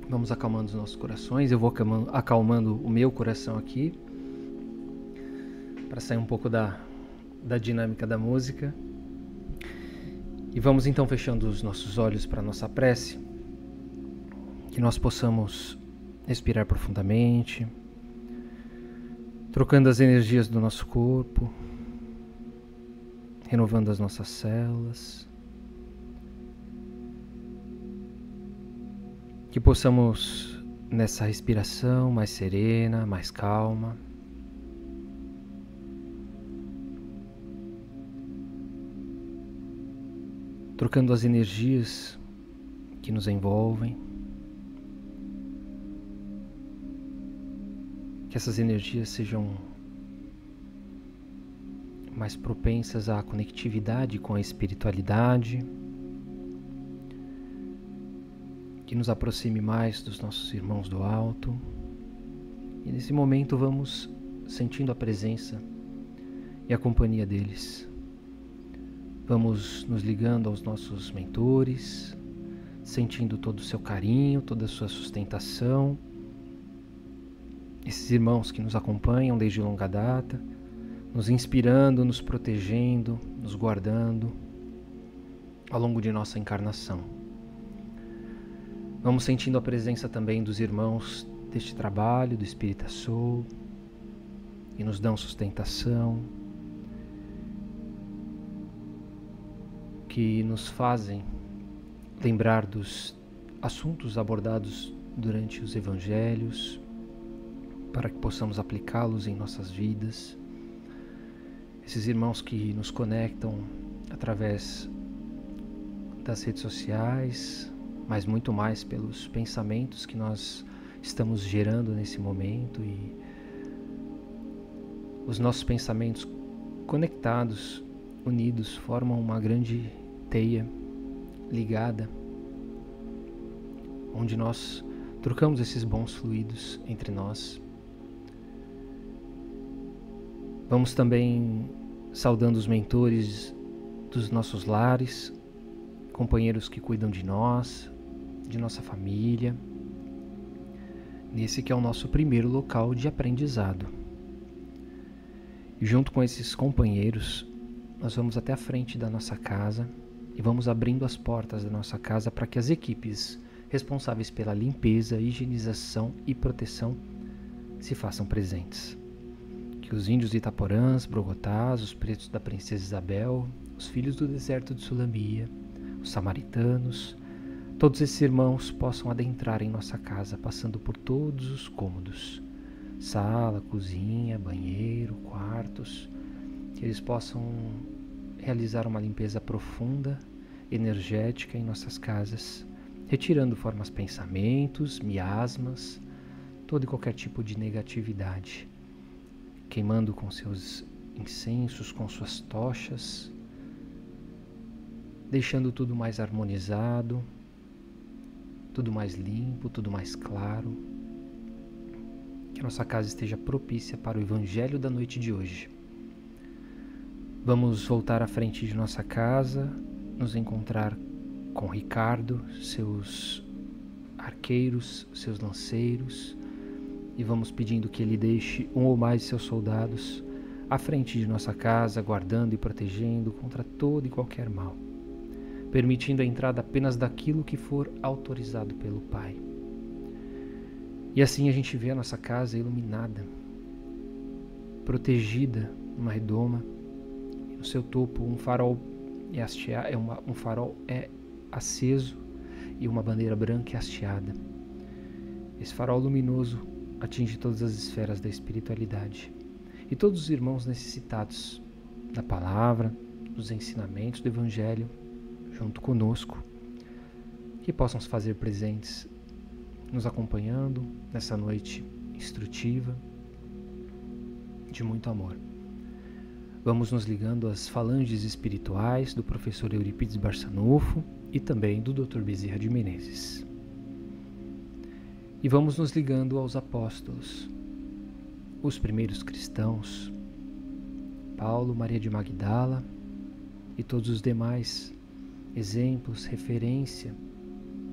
Vamos acalmando os nossos corações. Eu vou acalmando o meu coração aqui, para sair um pouco da dinâmica da música. E vamos então fechando os nossos olhos para a nossa prece, que nós possamos respirar profundamente, trocando as energias do nosso corpo, renovando as nossas células. Que possamos, nessa respiração mais serena, mais calma, trocando as energias que nos envolvem, que essas energias sejam mais propensas à conectividade com a espiritualidade, que nos aproxime mais dos nossos irmãos do alto. E nesse momento vamos sentindo a presença e a companhia deles. Vamos nos ligando aos nossos mentores, sentindo todo o seu carinho, toda a sua sustentação. Esses irmãos que nos acompanham desde longa data, nos inspirando, nos protegendo, nos guardando ao longo de nossa encarnação. Vamos sentindo a presença também dos irmãos deste trabalho, do Espírita Soul, que nos dão sustentação, que nos fazem lembrar dos assuntos abordados durante os evangelhos, para que possamos aplicá-los em nossas vidas. Esses irmãos que nos conectam através das redes sociais, mas muito mais pelos pensamentos que nós estamos gerando nesse momento, e os nossos pensamentos conectados, unidos, formam uma grande teia ligada, onde nós trocamos esses bons fluidos entre nós. Vamos também saudando os mentores dos nossos lares, companheiros que cuidam de nós, de nossa família, nesse que é o nosso primeiro local de aprendizado. E junto com esses companheiros, nós vamos até a frente da nossa casa e vamos abrindo as portas da nossa casa para que as equipes responsáveis pela limpeza, higienização e proteção se façam presentes. Que os índios de Itaporãs, Brogotás, os pretos da Princesa Isabel, os filhos do deserto de Sulamia, os samaritanos, todos esses irmãos possam adentrar em nossa casa, passando por todos os cômodos, sala, cozinha, banheiro, quartos, que eles possam realizar uma limpeza profunda, energética em nossas casas, retirando formas pensamentos, miasmas, todo e qualquer tipo de negatividade, queimando com seus incensos, com suas tochas, deixando tudo mais harmonizado, tudo mais limpo, tudo mais claro. Que nossa casa esteja propícia para o Evangelho da noite de hoje. Vamos voltar à frente de nossa casa, nos encontrar com Ricardo, seus arqueiros, seus lanceiros, e vamos pedindo que ele deixe um ou mais de seus soldados à frente de nossa casa, guardando e protegendo contra todo e qualquer mal, permitindo a entrada apenas daquilo que for autorizado pelo Pai. E assim a gente vê a nossa casa iluminada, protegida numa redoma, no seu topo um farol é aceso e uma bandeira branca é hasteada. Esse farol luminoso atinge todas as esferas da espiritualidade e todos os irmãos necessitados da palavra, dos ensinamentos do Evangelho, junto conosco, que possam se fazer presentes, nos acompanhando nessa noite instrutiva de muito amor. Vamos nos ligando às falanges espirituais do professor Eurípides Barçanufo e também do Dr. Bezerra de Menezes. E vamos nos ligando aos apóstolos, os primeiros cristãos, Paulo, Maria de Magdala e todos os demais exemplos, referência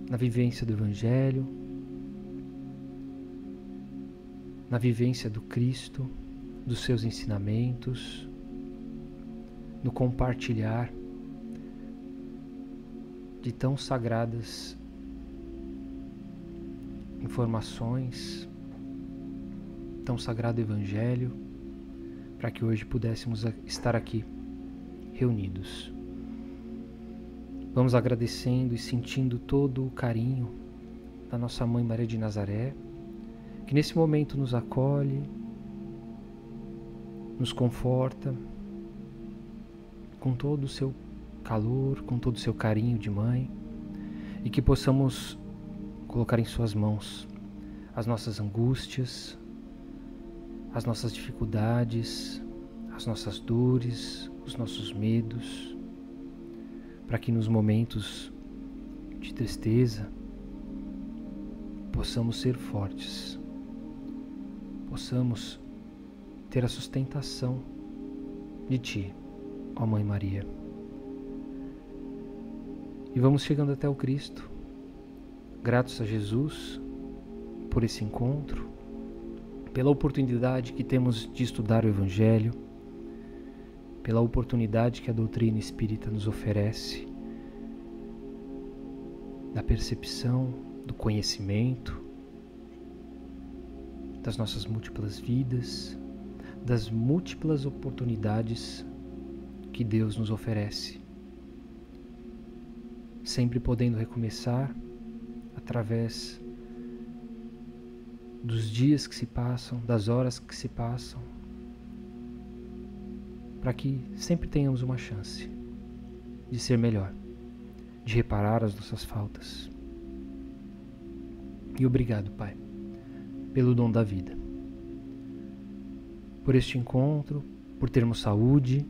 na vivência do Evangelho, na vivência do Cristo, dos seus ensinamentos, no compartilhar de tão sagradas informações, tão sagrado Evangelho, para que hoje pudéssemos estar aqui reunidos. Vamos agradecendo e sentindo todo o carinho da nossa Mãe Maria de Nazaré, que nesse momento nos acolhe, nos conforta, com todo o seu calor, com todo o seu carinho de mãe, e que possamos colocar em suas mãos as nossas angústias, as nossas dificuldades, as nossas dores, os nossos medos, para que nos momentos de tristeza possamos ser fortes, possamos ter a sustentação de Ti, ó Mãe Maria. E vamos chegando até o Cristo, gratos a Jesus por esse encontro, pela oportunidade que temos de estudar o Evangelho, pela oportunidade que a doutrina espírita nos oferece, da percepção, do conhecimento, das nossas múltiplas vidas, das múltiplas oportunidades que Deus nos oferece, sempre podendo recomeçar através dos dias que se passam, das horas que se passam, para que sempre tenhamos uma chance de ser melhor, de reparar as nossas faltas. E obrigado, Pai, pelo dom da vida, por este encontro, por termos saúde,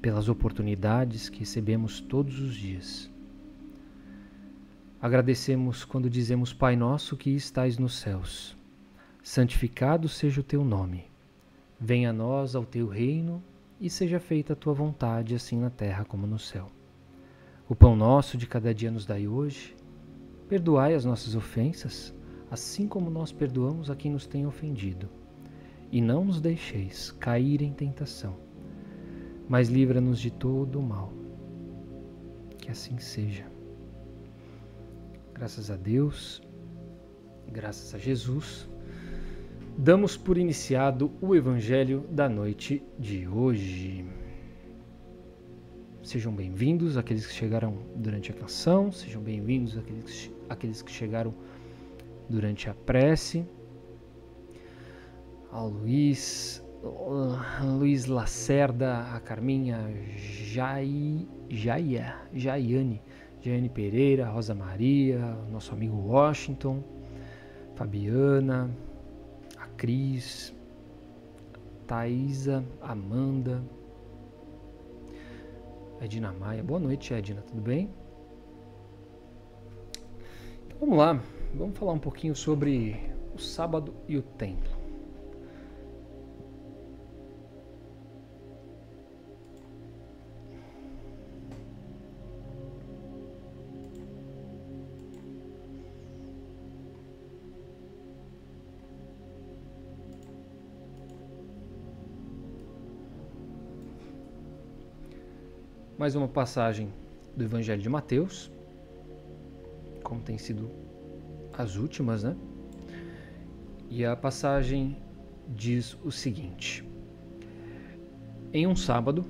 pelas oportunidades que recebemos todos os dias. Agradecemos quando dizemos: Pai nosso que estais nos céus, santificado seja o teu nome. Venha a nós ao teu reino e seja feita a tua vontade, assim na terra como no céu. O pão nosso de cada dia nos dai hoje. Perdoai as nossas ofensas, assim como nós perdoamos a quem nos tem ofendido. E não nos deixeis cair em tentação, mas livra-nos de todo o mal. Que assim seja. Graças a Deus, graças a Jesus, damos por iniciado o Evangelho da noite de hoje. Sejam bem-vindos aqueles que chegaram durante a canção, sejam bem-vindos aqueles que chegaram durante a prece. Ao Luiz Lacerda, a Carminha, Jaiane Pereira, Rosa Maria, nosso amigo Washington, Fabiana, a Cris, Thaisa, Amanda, Edna Maia. Boa noite, Edna, tudo bem? Então, vamos lá, vamos falar um pouquinho sobre o sábado e o templo. Mais uma passagem do Evangelho de Mateus, como tem sido as últimas, né? E a passagem diz o seguinte: em um sábado,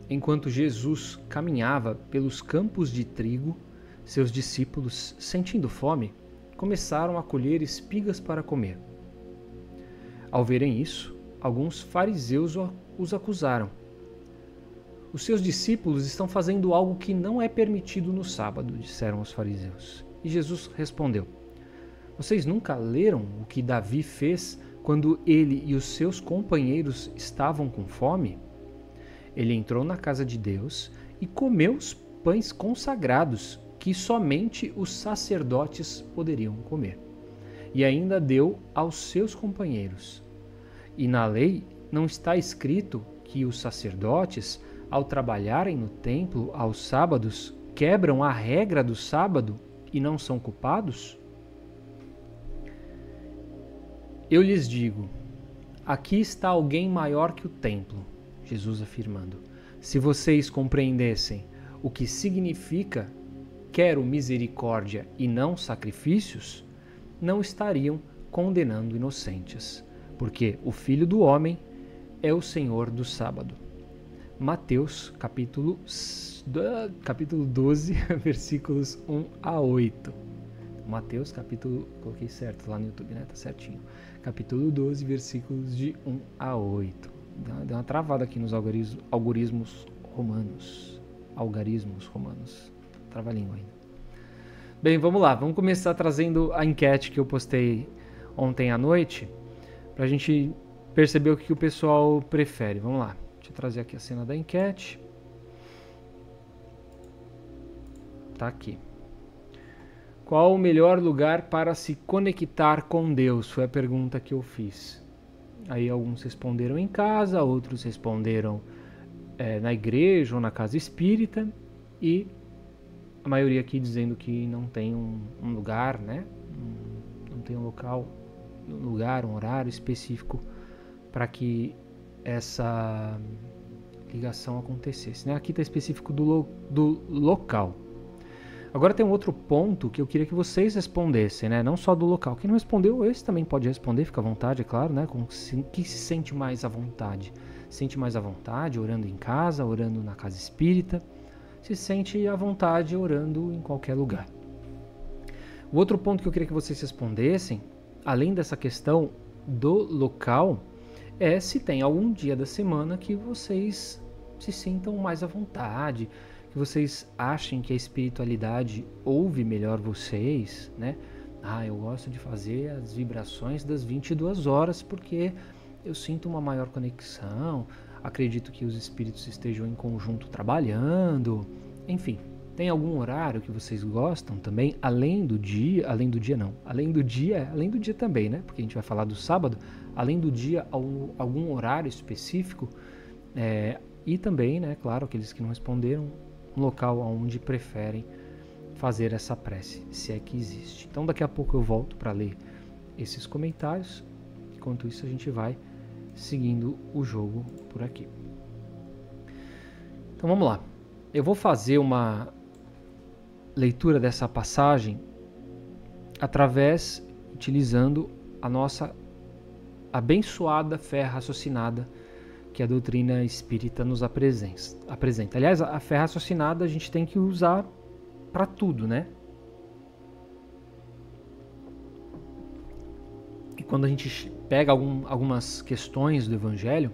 enquanto Jesus caminhava pelos campos de trigo, seus discípulos, sentindo fome, começaram a colher espigas para comer. Ao verem isso, alguns fariseus os acusaram. Os seus discípulos estão fazendo algo que não é permitido no sábado, disseram os fariseus. E Jesus respondeu: vocês nunca leram o que Davi fez quando ele e os seus companheiros estavam com fome? Ele entrou na casa de Deus e comeu os pães consagrados que somente os sacerdotes poderiam comer. E ainda deu aos seus companheiros. E na lei não está escrito que os sacerdotes, ao trabalharem no templo aos sábados, quebram a regra do sábado e não são culpados? Eu lhes digo, aqui está alguém maior que o templo, Jesus afirmando. Se vocês compreendessem o que significa quero misericórdia e não sacrifícios, não estariam condenando inocentes, porque o Filho do Homem é o Senhor do sábado. Mateus, capítulo 12, versículos 1 a 8. Mateus, coloquei certo lá no YouTube, né? Tá certinho. Capítulo 12, versículos de 1 a 8. Deu uma travada aqui nos algarismos romanos. Trava-língua ainda. Bem, vamos lá. Vamos começar trazendo a enquete que eu postei ontem à noite, pra gente perceber o que o pessoal prefere. Vamos lá. Deixa eu trazer aqui a cena da enquete. Tá aqui. Qual o melhor lugar para se conectar com Deus? Foi a pergunta que eu fiz. Aí alguns responderam em casa, outros responderam na igreja ou na casa espírita, e a maioria aqui dizendo que não tem um lugar, né? Não tem um lugar, um horário específico para que essa ligação acontecesse, né? Aqui está específico do local. Agora tem um outro ponto que eu queria que vocês respondessem, né? Não só do local. Quem não respondeu, esse também pode responder, fica à vontade, é claro, né? Quem se sente mais à vontade? Sente mais à vontade orando em casa, orando na casa espírita? Se sente à vontade orando em qualquer lugar. O outro ponto que eu queria que vocês respondessem, além dessa questão do local, é se tem algum dia da semana que vocês se sintam mais à vontade, que vocês achem que a espiritualidade ouve melhor vocês, né? Eu gosto de fazer as vibrações das 22 horas porque eu sinto uma maior conexão, acredito que os espíritos estejam em conjunto trabalhando, enfim. Tem algum horário que vocês gostam também, além do dia também, né? Porque a gente vai falar do sábado, além do dia, algum horário específico, e também, né, claro, aqueles que não responderam, um local onde preferem fazer essa prece, se é que existe. Então daqui a pouco eu volto para ler esses comentários, enquanto isso a gente vai seguindo o jogo por aqui. Então vamos lá, eu vou fazer uma leitura dessa passagem utilizando a nossa abençoada fé raciocinada que a doutrina espírita nos apresenta. Aliás, a fé raciocinada a gente tem que usar para tudo, né? E quando a gente pega algumas questões do Evangelho,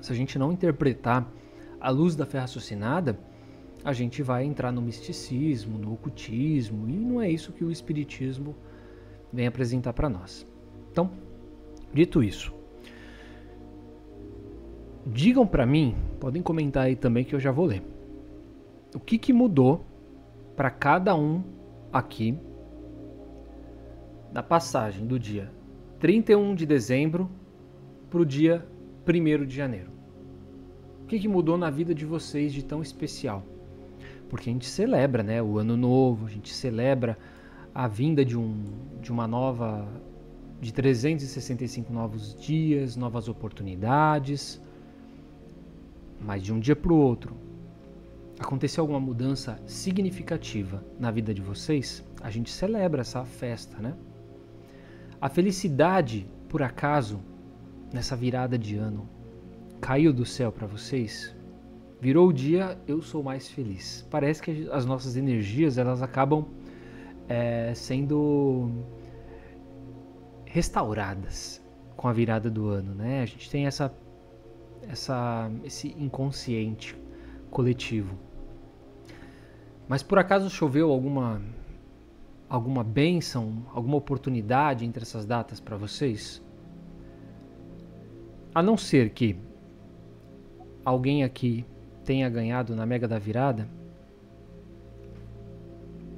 se a gente não interpretar à luz da fé raciocinada, a gente vai entrar no misticismo, no ocultismo, e não é isso que o Espiritismo vem apresentar para nós. Então, dito isso, digam para mim, podem comentar aí também que eu já vou ler, o que mudou para cada um aqui da passagem do dia 31 de dezembro para o dia 1º de janeiro. O que mudou na vida de vocês de tão especial? Porque a gente celebra, né, o ano novo, a gente celebra a vinda de 365 novos dias, novas oportunidades. Mas de um dia para o outro, aconteceu alguma mudança significativa na vida de vocês? A gente celebra essa festa, né? A felicidade, por acaso, nessa virada de ano, caiu do céu para vocês? Virou o dia, eu sou mais feliz. Parece que as nossas energias, elas acabam sendo restauradas com a virada do ano, né? A gente tem esse inconsciente coletivo. Mas por acaso choveu alguma bênção, alguma oportunidade entre essas datas para vocês? A não ser que alguém aqui tenha ganhado na Mega da Virada,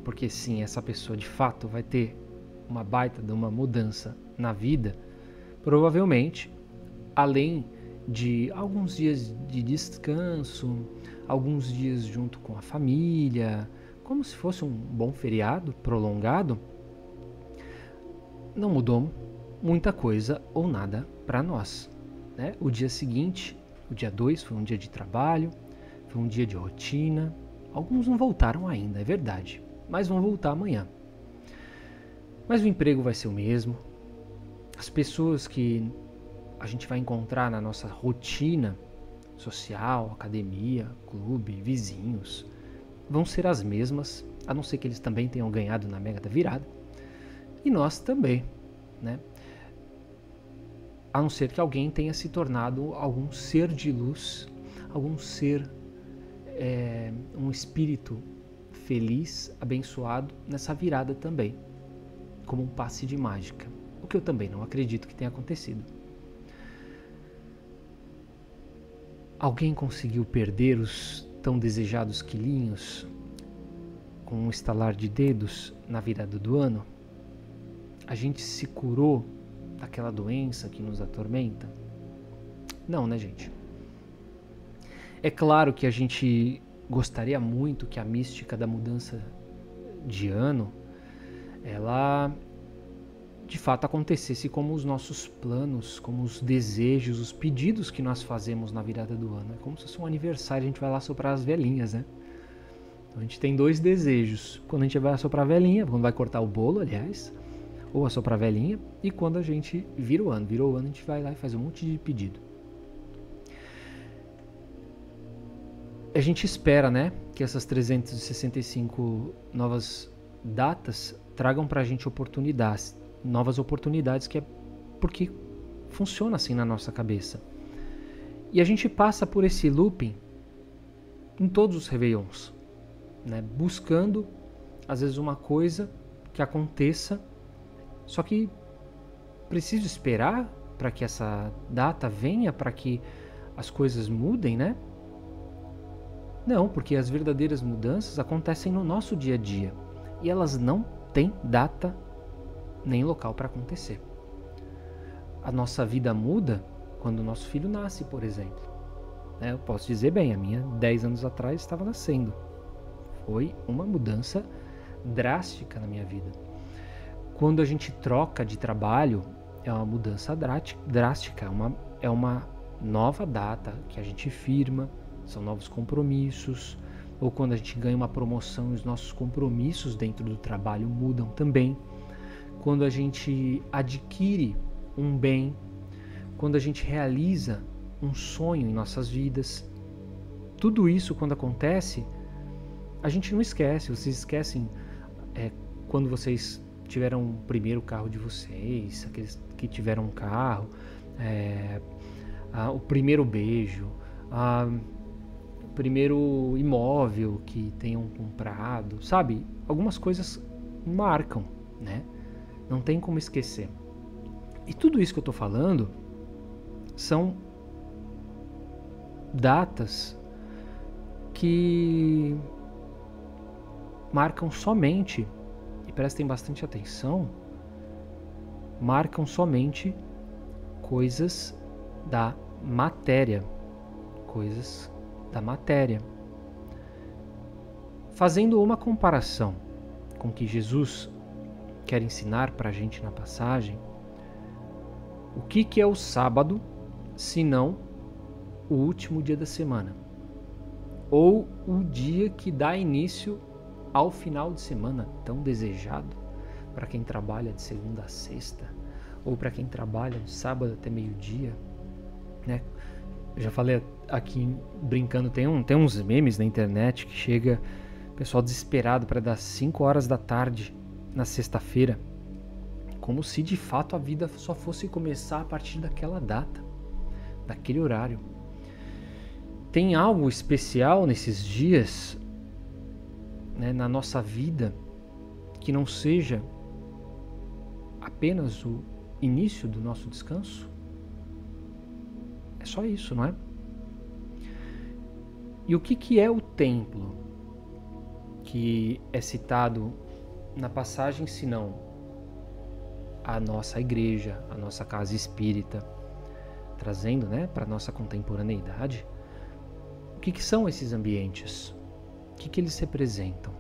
porque sim, essa pessoa de fato vai ter uma baita de uma mudança na vida, provavelmente, além de alguns dias de descanso, alguns dias junto com a família, como se fosse um bom feriado prolongado, não mudou muita coisa ou nada para nós, né? O dia seguinte, o dia 2, foi um dia de trabalho, foi um dia de rotina. Alguns não voltaram ainda, é verdade, mas vão voltar amanhã. Mas o emprego vai ser o mesmo. As pessoas que a gente vai encontrar na nossa rotina social, academia, clube, vizinhos, vão ser as mesmas, a não ser que eles também tenham ganhado na Mega da Virada. E nós também, né? A não ser que alguém tenha se tornado algum ser de luz, algum ser, um espírito feliz, abençoado nessa virada também, como um passe de mágica, o que eu também não acredito que tenha acontecido. Alguém conseguiu perder os tão desejados quilinhos com um estalar de dedos na virada do ano? A gente se curou daquela doença que nos atormenta? Não, né, gente? É claro que a gente gostaria muito que a mística da mudança de ano, ela de fato acontecesse como os nossos planos, como os desejos, os pedidos que nós fazemos na virada do ano. É como se fosse um aniversário, a gente vai lá soprar as velhinhas, né? Então a gente tem 2 desejos. Quando a gente vai assoprar a velhinha, quando vai cortar o bolo, aliás, ou assoprar a velhinha, e quando a gente vira o ano. Virou o ano, a gente vai lá e faz um monte de pedido. A gente espera, né, que essas 365 novas datas tragam pra gente oportunidades, novas oportunidades, que é porque funciona assim na nossa cabeça. E a gente passa por esse looping em todos os réveillons, né? Buscando, às vezes, uma coisa que aconteça, só que preciso esperar para que essa data venha, para que as coisas mudem, né? Não, porque as verdadeiras mudanças acontecem no nosso dia a dia e elas não têm data nem local para acontecer. A nossa vida muda quando o nosso filho nasce, por exemplo. Eu posso dizer bem, a minha 10 anos atrás estava nascendo. Foi uma mudança drástica na minha vida. Quando a gente troca de trabalho, é uma mudança drástica, é uma nova data que a gente firma, são novos compromissos. Ou quando a gente ganha uma promoção, os nossos compromissos dentro do trabalho mudam também. Quando a gente adquire um bem, quando a gente realiza um sonho em nossas vidas, tudo isso, quando acontece, a gente não esquece. Vocês esquecem quando vocês tiveram o primeiro carro de vocês, aqueles que tiveram um carro, o primeiro beijo, o primeiro imóvel que tenham comprado, sabe? Algumas coisas marcam, né? Não tem como esquecer. E tudo isso que eu estou falando são datas que marcam somente, e prestem bastante atenção, marcam somente coisas da matéria. Coisas da matéria. Fazendo uma comparação com o que Jesus quer ensinar para a gente na passagem, o que é o sábado, se não o último dia da semana? Ou o dia que dá início ao final de semana tão desejado para quem trabalha de segunda a sexta, ou para quem trabalha de sábado até meio-dia, né? Eu já falei aqui brincando, tem uns memes na internet que chega pessoal desesperado para dar 5 horas da tarde na sexta-feira, como se de fato a vida só fosse começar a partir daquela data, daquele horário. Tem algo especial nesses dias, né, na nossa vida, que não seja apenas o início do nosso descanso? É só isso, não é? E o que é o templo que é citado na passagem, senão a nossa igreja, a nossa casa espírita, trazendo, né, para a nossa contemporaneidade? O que são esses ambientes? O que eles representam?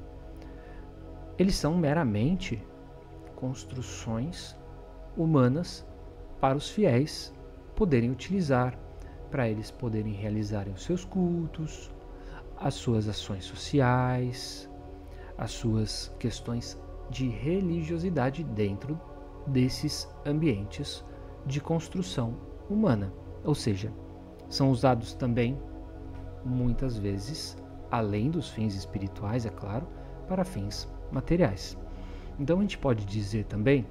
Eles são meramente construções humanas para os fiéis poderem utilizar, para eles poderem realizarem os seus cultos, as suas ações sociais, as suas questões de religiosidade dentro desses ambientes de construção humana. Ou seja, são usados também, muitas vezes, além dos fins espirituais, é claro, para fins materiais. Então a gente pode dizer também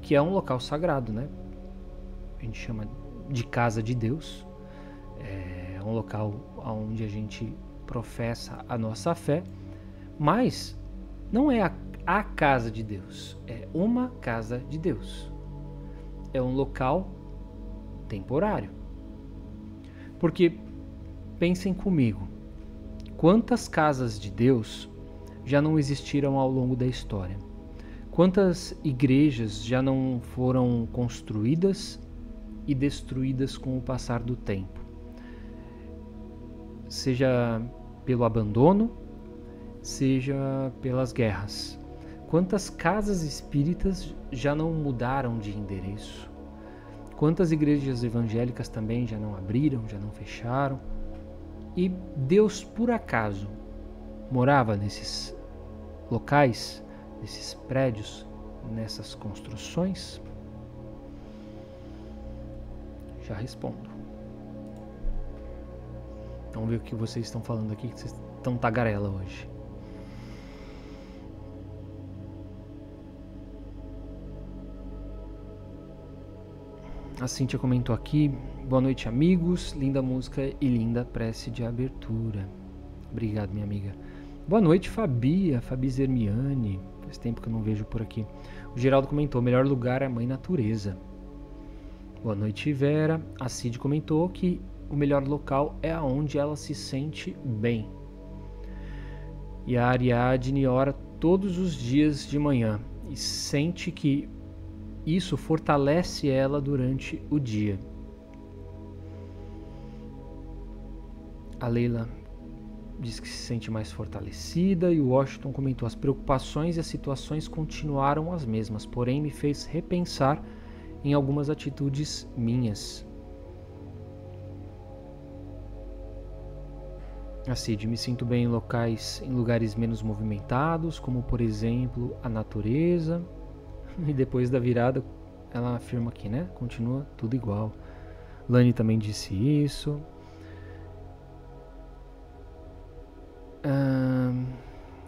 que é um local sagrado, né? A gente chama de casa de Deus, é um local onde a gente professa a nossa fé, mas não é a casa de Deus, é uma casa de Deus. É um local temporário. Porque, pensem comigo, quantas casas de Deus já não existiram ao longo da história? Quantas igrejas já não foram construídas e destruídas com o passar do tempo? Seja pelo abandono, seja pelas guerras. Quantas casas espíritas já não mudaram de endereço? Quantas igrejas evangélicas também já não abriram, já não fecharam? E Deus, por acaso, morava nesses locais, nesses prédios, nessas construções? Já respondo. Vamos ver o que vocês estão falando aqui, que vocês estão tagarela hoje. A Cíntia comentou aqui: boa noite, amigos, linda música e linda prece de abertura. Obrigado, minha amiga. Boa noite, Fabi Zermiani. Faz tempo que eu não vejo por aqui. O Geraldo comentou: melhor lugar é a Mãe Natureza. Boa noite, Vera. A Cid comentou que o melhor local é aonde ela se sente bem. E a Ariadne ora todos os dias de manhã e sente que isso fortalece ela durante o dia. A Leila diz que se sente mais fortalecida e o Washington comentou: as preocupações e as situações continuaram as mesmas, porém me fez repensar em algumas atitudes minhas. A Cid: me sinto bem em lugares menos movimentados, como por exemplo a natureza. E depois da virada, ela afirma aqui, né? Continua tudo igual. Lani também disse isso.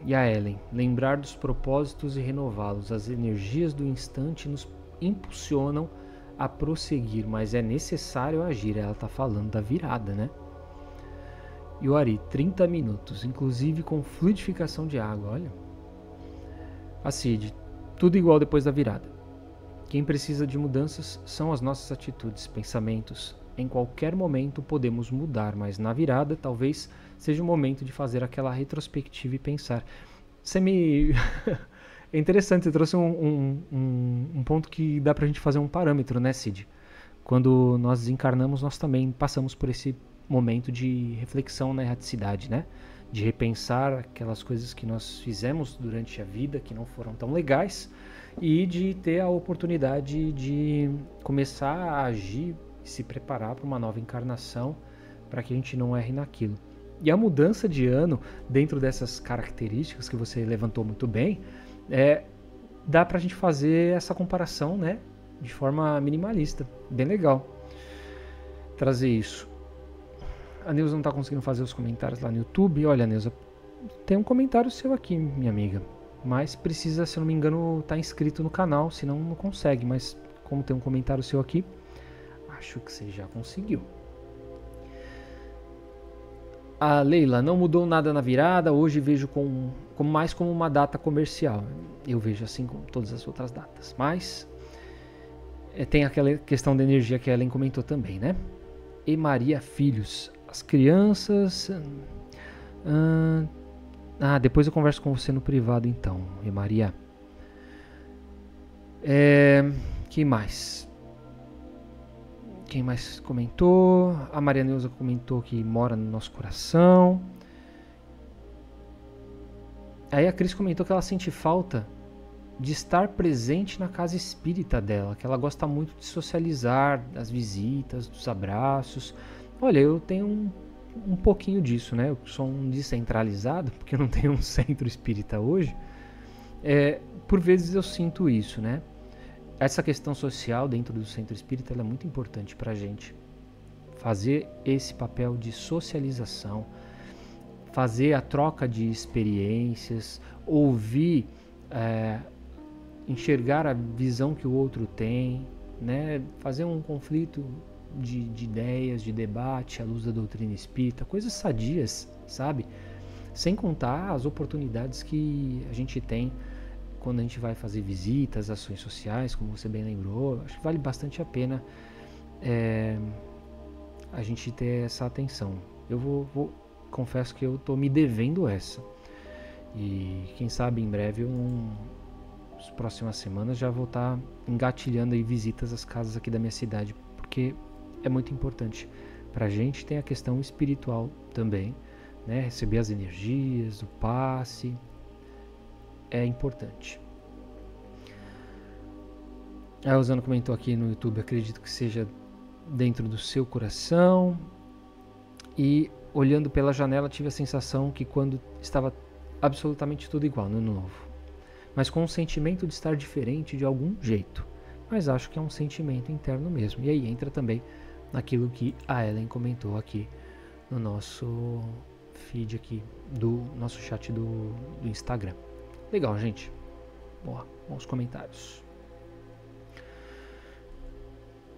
E a Ellen: lembrar dos propósitos e renová-los. As energias do instante nos impulsionam a prosseguir, mas é necessário agir. Ela está falando da virada, né? E o Ari: 30 minutos, inclusive com fluidificação de água. Olha. A Cid: tudo igual depois da virada. Quem precisa de mudanças são as nossas atitudes, pensamentos. Em qualquer momento podemos mudar, mas na virada talvez seja o momento de fazer aquela retrospectiva e pensar. É interessante, você trouxe um ponto que dá pra gente fazer um parâmetro, né, Cid? Quando nós desencarnamos, nós também passamos por esse momento de reflexão na erraticidade, né? De repensar aquelas coisas que nós fizemos durante a vida que não foram tão legais e de ter a oportunidade de começar a agir e se preparar para uma nova encarnação, para que a gente não erre naquilo. E a mudança de ano, dentro dessas características que você levantou muito bem, dá para a gente fazer essa comparação, né, de forma minimalista. Bem legal trazer isso. A Neuza não está conseguindo fazer os comentários lá no YouTube. Olha, Neuza, tem um comentário seu aqui, minha amiga. Mas precisa, se eu não me engano, estar inscrito no canal, senão não consegue. Mas como tem um comentário seu aqui, acho que você já conseguiu. A Leila: não mudou nada na virada, hoje vejo mais como uma data comercial. Eu vejo assim como todas as outras datas. Mas tem aquela questão da energia que a Ellen comentou também, né? E Maria Filhos: as crianças... depois eu converso com você no privado então, E Maria. Que mais? Quem mais comentou? A Maria Neuza comentou que mora no nosso coração. Aí a Cris comentou que ela sente falta de estar presente na casa espírita dela, que ela gosta muito de socializar, das visitas, dos abraços. Olha, eu tenho um pouquinho disso, né? Eu sou um descentralizado, porque eu não tenho um centro espírita hoje. Por vezes eu sinto isso, né? Essa questão social dentro do centro espírita ela é muito importante para a gente. Fazer esse papel de socialização, fazer a troca de experiências, ouvir, enxergar a visão que o outro tem, né? Fazer um conflito de ideias, de debate à luz da doutrina espírita, coisas sadias, sabe? Sem contar as oportunidades que a gente tem quando a gente vai fazer visitas, ações sociais, como você bem lembrou. Acho que vale bastante a pena a gente ter essa atenção. Eu confesso que eu estou me devendo essa. E quem sabe em breve, nas próximas semanas, já vou estar engatilhando aí visitas às casas aqui da minha cidade, porque é muito importante para a gente. Tem a questão espiritual também, né? Receber as energias, o passe, é importante. A Rosana comentou aqui no YouTube, acredito que seja dentro do seu coração. E olhando pela janela tive a sensação que quando estava absolutamente tudo igual no novo, mas com um sentimento de estar diferente de algum jeito, mas acho que é um sentimento interno mesmo. E aí entra também naquilo que a Ellen comentou aqui no nosso feed aqui do nosso chat do Instagram. Legal, gente. Boa, bons comentários.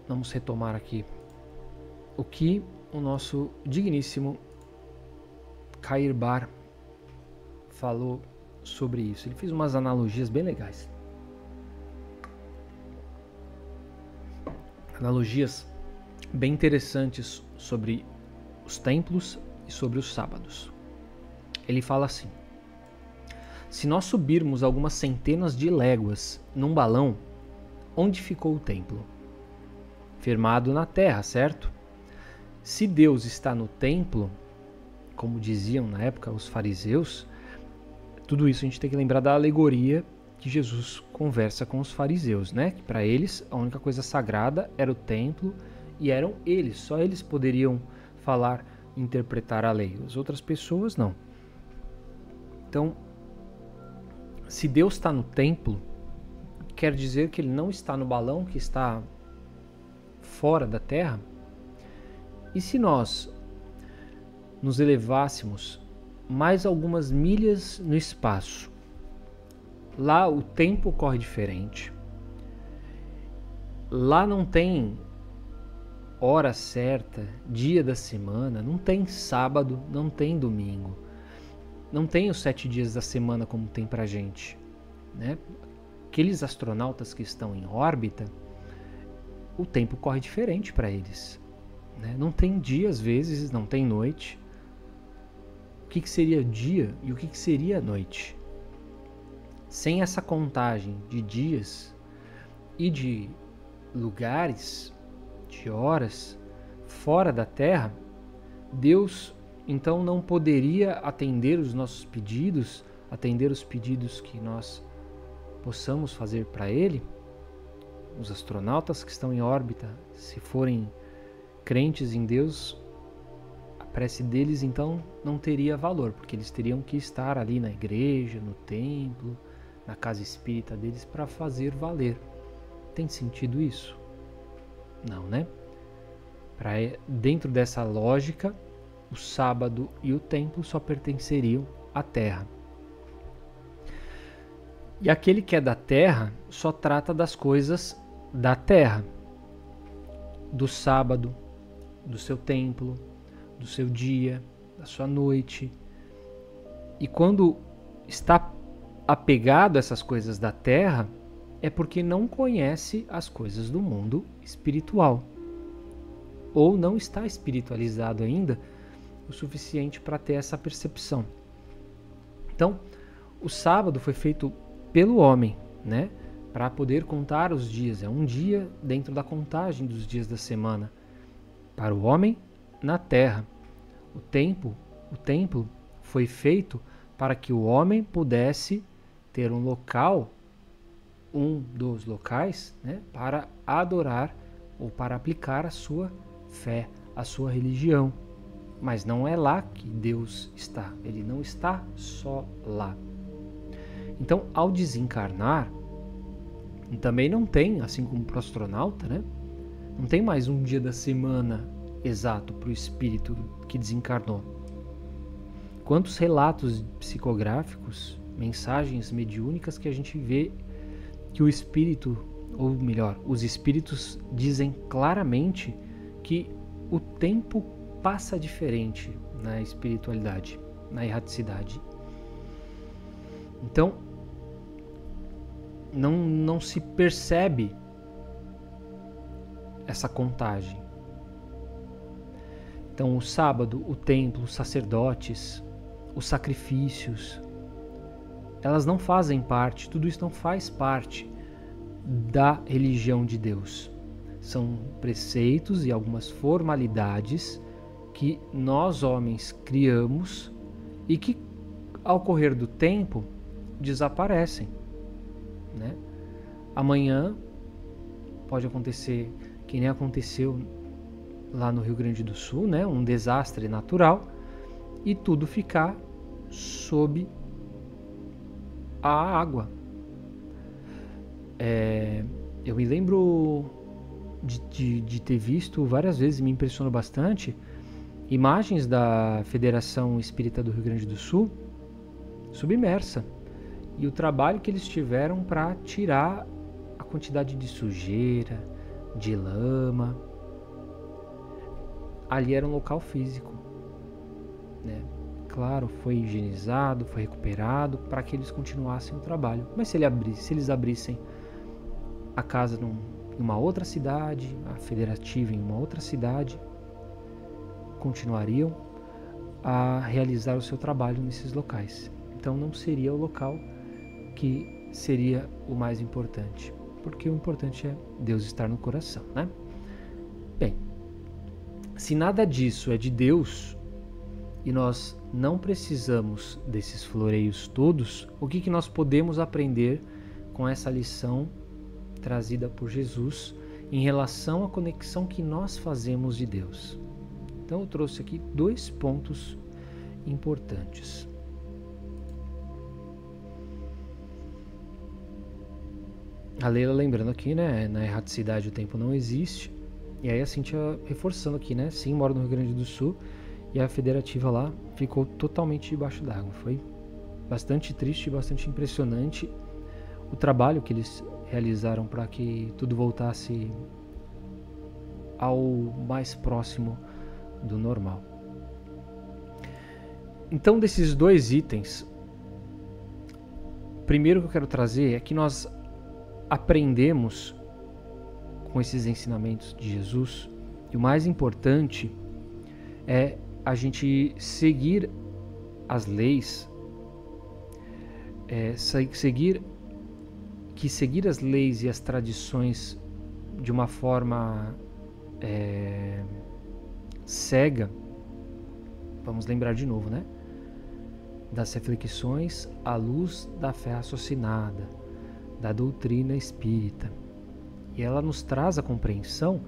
Vamos retomar aqui o que o nosso digníssimo Kair Bar falou sobre isso. Ele fez umas analogias bem legais. Analogias bem interessantes sobre os templos e sobre os sábados. Ele fala assim: se nós subirmos algumas centenas de léguas num balão, onde ficou o templo? Firmado na terra, certo? Se Deus está no templo, como diziam na época os fariseus, tudo isso a gente tem que lembrar da alegoria que Jesus conversa com os fariseus, né? Que para eles a única coisa sagrada era o templo e eram eles, só eles poderiam falar, interpretar a lei. As outras pessoas não. Então, se Deus está no templo, quer dizer que ele não está no balão que está fora da terra? E se nós nos elevássemos mais algumas milhas no espaço? Lá o tempo corre diferente. Lá não tem hora certa, dia da semana, não tem sábado, não tem domingo. Não tem os 7 dias da semana como tem pra gente, né? Aqueles astronautas que estão em órbita, o tempo corre diferente para eles, né? Não tem dia às vezes, não tem noite. O que seria dia e o que seria noite? Sem essa contagem de dias e de lugares, de horas fora da Terra, Deus então não poderia atender os nossos pedidos, atender os pedidos que nós possamos fazer para Ele. Os astronautas que estão em órbita, se forem crentes em Deus, a prece deles então não teria valor, porque eles teriam que estar ali na igreja, no templo, na casa espírita deles para fazer valer. Tem sentido isso? Não, né? Dentro dessa lógica, o sábado e o templo só pertenceriam à terra. E aquele que é da terra só trata das coisas da terra, do sábado, do seu templo, do seu dia, da sua noite. E quando está apegado a essas coisas da terra, é porque não conhece as coisas do mundo espiritual, ou não está espiritualizado ainda o suficiente para ter essa percepção. Então, o sábado foi feito pelo homem, né? Para poder contar os dias. É um dia dentro da contagem dos dias da semana. Para o homem na terra. O templo foi feito para que o homem pudesse ter um local um dos locais, né, para adorar ou para aplicar a sua fé, a sua religião. Mas não é lá que Deus está. Ele não está só lá. Então, ao desencarnar, também não tem, assim como para o astronauta, né? Não tem mais um dia da semana exato para o espírito que desencarnou. Quantos relatos psicográficos, mensagens mediúnicas que a gente vê que o espírito, ou melhor, os espíritos dizem claramente que o tempo passa diferente na espiritualidade, na erraticidade. Então, não se percebe essa contagem. Então, o sábado, o templo, os sacerdotes, os sacrifícios, elas não fazem parte, tudo isso não faz parte da religião de Deus. São preceitos e algumas formalidades que nós homens criamos e que, ao correr do tempo, desaparecem, né? Amanhã pode acontecer que nem aconteceu lá no Rio Grande do Sul, né? Um desastre natural, e tudo ficar sob a água. Eu me lembro de ter visto várias vezes, me impressionou bastante, imagens da Federação Espírita do Rio Grande do Sul submersa, e o trabalho que eles tiveram para tirar a quantidade de sujeira, de lama. Ali era um local físico, né? Claro, foi higienizado, foi recuperado para que eles continuassem o trabalho. Mas se eles abrissem a casa em uma outra cidade, a federativa em uma outra cidade, continuariam a realizar o seu trabalho nesses locais. Então não seria o local que seria o mais importante, porque o importante é Deus estar no coração, né? Bem, se nada disso é de Deus e nós não precisamos desses floreios todos, o que nós podemos aprender com essa lição trazida por Jesus em relação à conexão que nós fazemos de Deus? Então eu trouxe aqui 2 pontos importantes. A Leila lembrando aqui, né, na erraticidade o tempo não existe. E aí a Cíntia reforçando aqui, né, sim, mora no Rio Grande do Sul, e a federativa lá ficou totalmente debaixo d'água. Foi bastante triste e bastante impressionante o trabalho que eles realizaram para que tudo voltasse ao mais próximo do normal. Então, desses 2 itens, o primeiro que eu quero trazer é que nós aprendemos com esses ensinamentos de Jesus, e o mais importante é a gente seguir as leis, seguir as leis e as tradições de uma forma cega. Vamos lembrar de novo, né? Das reflexões à luz da fé raciocinada, da doutrina espírita. E ela nos traz a compreensão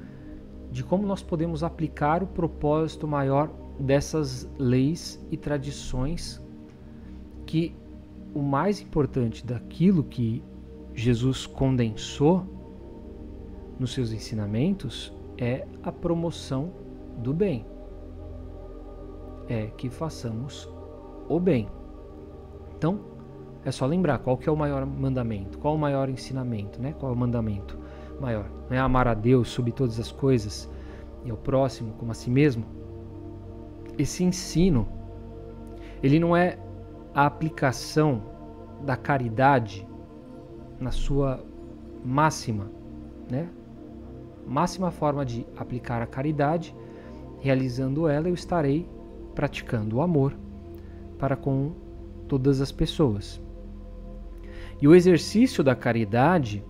de como nós podemos aplicar o propósito maior dessas leis e tradições, que o mais importante daquilo que Jesus condensou nos seus ensinamentos é a promoção do bem. É que façamos o bem. Então, é só lembrar qual que é o maior mandamento, qual o maior ensinamento, né? Qual é o mandamento maior? Não é amar a Deus sobre todas as coisas e ao próximo como a si mesmo? Esse ensino, ele não é a aplicação da caridade na sua máxima, né? Máxima forma de aplicar a caridade, realizando ela, eu estarei praticando o amor para com todas as pessoas. E o exercício da caridade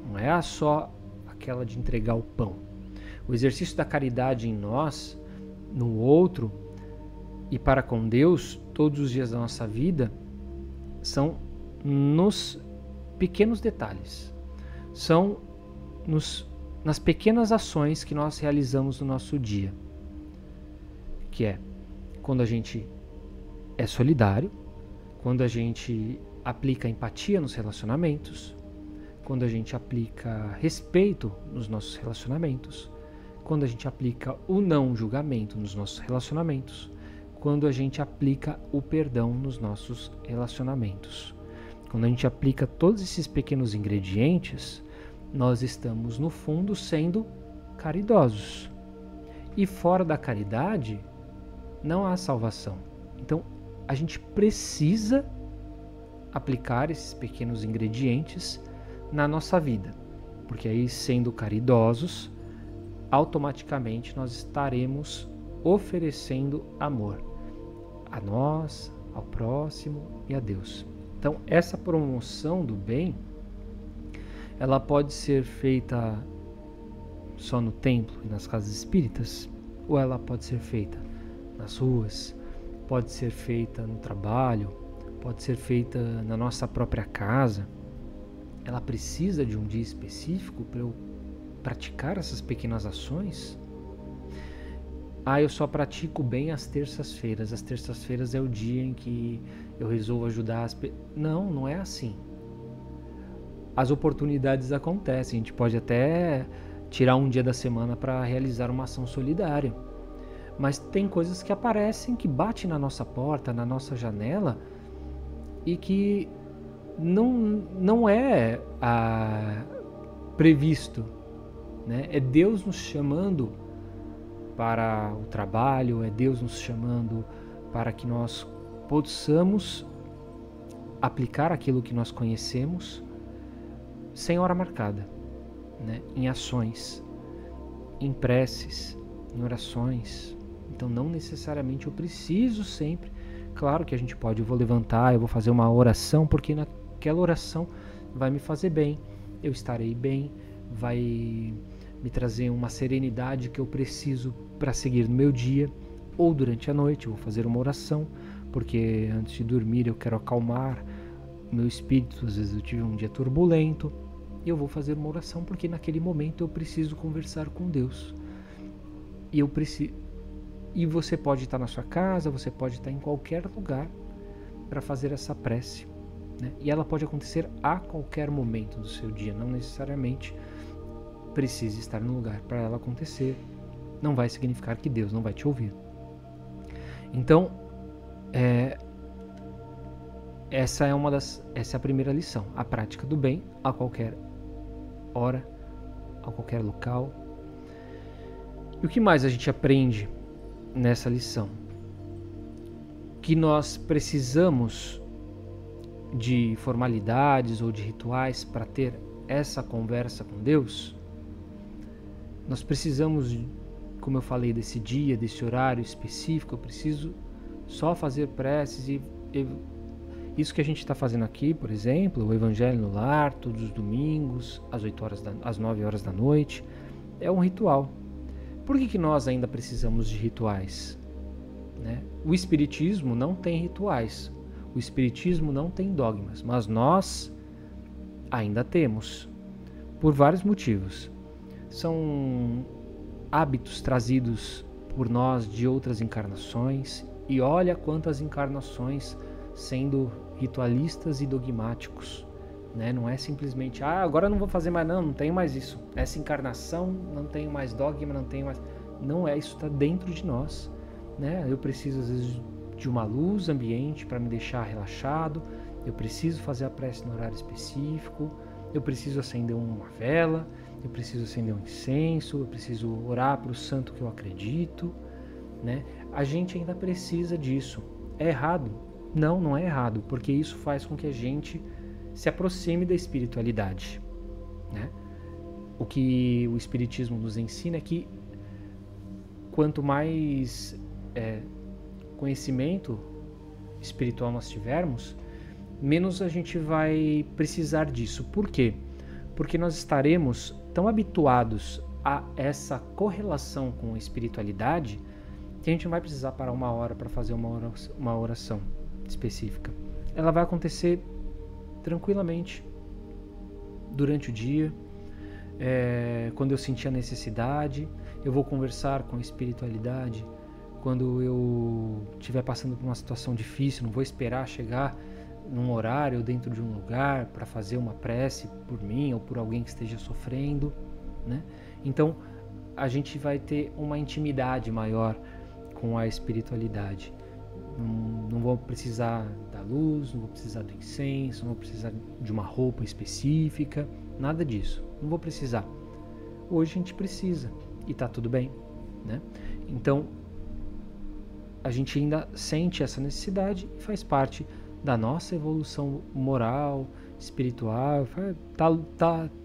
não é só aquela de entregar o pão. O exercício da caridade em nós, no outro e para com Deus, todos os dias da nossa vida, são nos pequenos detalhes. São nas pequenas ações que nós realizamos no nosso dia. Que é quando a gente é solidário, quando a gente aplica empatia nos relacionamentos, quando a gente aplica respeito nos nossos relacionamentos, quando a gente aplica o não julgamento nos nossos relacionamentos, quando a gente aplica o perdão nos nossos relacionamentos. Quando a gente aplica todos esses pequenos ingredientes, nós estamos, no fundo, sendo caridosos. E fora da caridade, não há salvação. Então, a gente precisa aplicar esses pequenos ingredientes na nossa vida, porque aí, sendo caridosos, automaticamente nós estaremos oferecendo amor a nós, ao próximo e a Deus. Então, essa promoção do bem, ela pode ser feita só no templo e nas casas espíritas, ou ela pode ser feita nas ruas, pode ser feita no trabalho, pode ser feita na nossa própria casa. Ela precisa de um dia específico para eu praticar essas pequenas ações? Eu só pratico bem às terças-feiras. As terças-feiras é o dia em que eu resolvo ajudar as pessoas. Não, não é assim. As oportunidades acontecem. A gente pode até tirar um dia da semana para realizar uma ação solidária. Mas tem coisas que aparecem, que batem na nossa porta, na nossa janela, e que não é previsto, né? É Deus nos chamando para o trabalho, é Deus nos chamando para que nós possamos aplicar aquilo que nós conhecemos sem hora marcada, né? Em ações, em preces, em orações. Então não necessariamente eu preciso sempre. Claro que a gente pode, eu vou levantar, eu vou fazer uma oração, porque naquela oração vai me fazer bem, eu estarei bem, vai me trazer uma serenidade que eu preciso para seguir no meu dia, ou durante a noite eu vou fazer uma oração, porque antes de dormir eu quero acalmar o meu espírito. Às vezes eu tive um dia turbulento e eu vou fazer uma oração, porque naquele momento eu preciso conversar com Deus. E você pode estar na sua casa, você pode estar em qualquer lugar para fazer essa prece, né? E ela pode acontecer a qualquer momento do seu dia, não necessariamente precisa estar no lugar para ela acontecer. Não vai significar que Deus não vai te ouvir. Então, essa é a primeira lição: a prática do bem a qualquer hora, a qualquer local. E o que mais a gente aprende nessa lição? Que nós precisamos de formalidades ou de rituais para ter essa conversa com Deus. Nós precisamos, como eu falei, desse dia, desse horário específico. Eu preciso só fazer preces e isso que a gente está fazendo aqui, por exemplo, o Evangelho no Lar, todos os domingos, às 9 horas da noite, é um ritual. Por que nós ainda precisamos de rituais, né? O Espiritismo não tem rituais, o Espiritismo não tem dogmas, mas nós ainda temos, por vários motivos. São hábitos trazidos por nós de outras encarnações, e olha quantas encarnações sendo ritualistas e dogmáticos, né? Não é simplesmente, agora eu não vou fazer mais, não tenho mais isso. Essa encarnação, não tenho mais dogma, não tenho mais... Não é, isso está dentro de nós, né? Eu preciso, às vezes, de uma luz ambiente para me deixar relaxado, eu preciso fazer a prece no horário específico, eu preciso acender uma vela, eu preciso acender um incenso, eu preciso orar para o santo que eu acredito, né? A gente ainda precisa disso. É errado? Não, não é errado, porque isso faz com que a gente se aproxime da espiritualidade, né? O que o Espiritismo nos ensina é que quanto mais conhecimento espiritual nós tivermos, menos a gente vai precisar disso. Por quê? Porque nós estaremos tão habituados a essa correlação com a espiritualidade que a gente não vai precisar parar uma hora para fazer uma oração específica. Ela vai acontecer tranquilamente, durante o dia, quando eu sentir a necessidade. Eu vou conversar com a espiritualidade quando eu estiver passando por uma situação difícil. Não vou esperar chegar num horário dentro de um lugar para fazer uma prece por mim ou por alguém que esteja sofrendo, né? Então a gente vai ter uma intimidade maior com a espiritualidade. Não vou precisar da luz, não vou precisar do incenso, não vou precisar de uma roupa específica, nada disso. Não vou precisar. Hoje a gente precisa e tá tudo bem, né? Então a gente ainda sente essa necessidade e faz parte da nossa evolução moral, espiritual,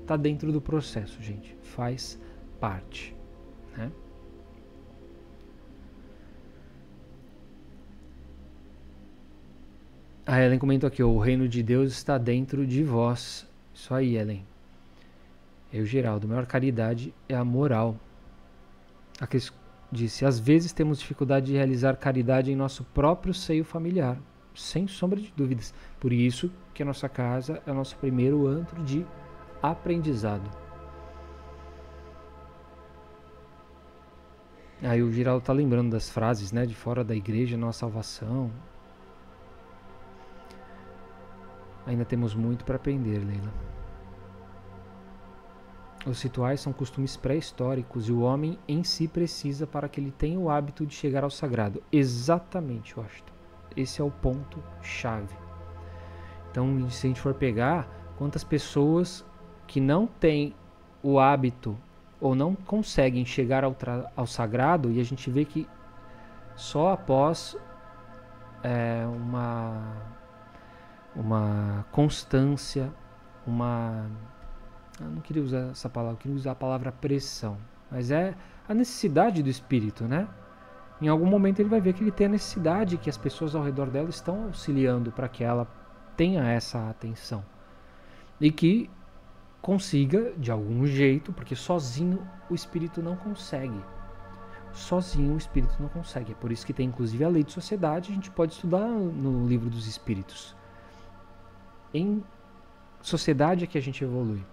tá dentro do processo, gente, faz parte, né? A Ellen comentou aqui, o reino de Deus está dentro de vós. Isso aí, Ellen. Eu, Geraldo, a maior caridade é a moral. A Cris disse, às vezes temos dificuldade de realizar caridade em nosso próprio seio familiar. Sem sombra de dúvidas. Por isso que a nossa casa é o nosso primeiro antro de aprendizado. Aí o Geraldo tá lembrando das frases, né? De fora da igreja, nossa salvação. Ainda temos muito para aprender, Leila. Os rituais são costumes pré-históricos e o homem em si precisa para que ele tenha o hábito de chegar ao sagrado. Exatamente, Washington. Esse é o ponto chave. Então, se a gente for pegar quantas pessoas que não têm o hábito ou não conseguem chegar ao sagrado, e a gente vê que só após uma constância, eu não queria usar essa palavra, eu queria usar a palavra pressão, mas é a necessidade do espírito, né? Em algum momento ele vai ver que ele tem a necessidade, que as pessoas ao redor dela estão auxiliando para que ela tenha essa atenção. E que consiga, de algum jeito, porque sozinho o espírito não consegue. Sozinho o espírito não consegue. É por isso que tem inclusive a lei de sociedade, a gente pode estudar no livro dos espíritos. Em sociedade é que a gente evolui.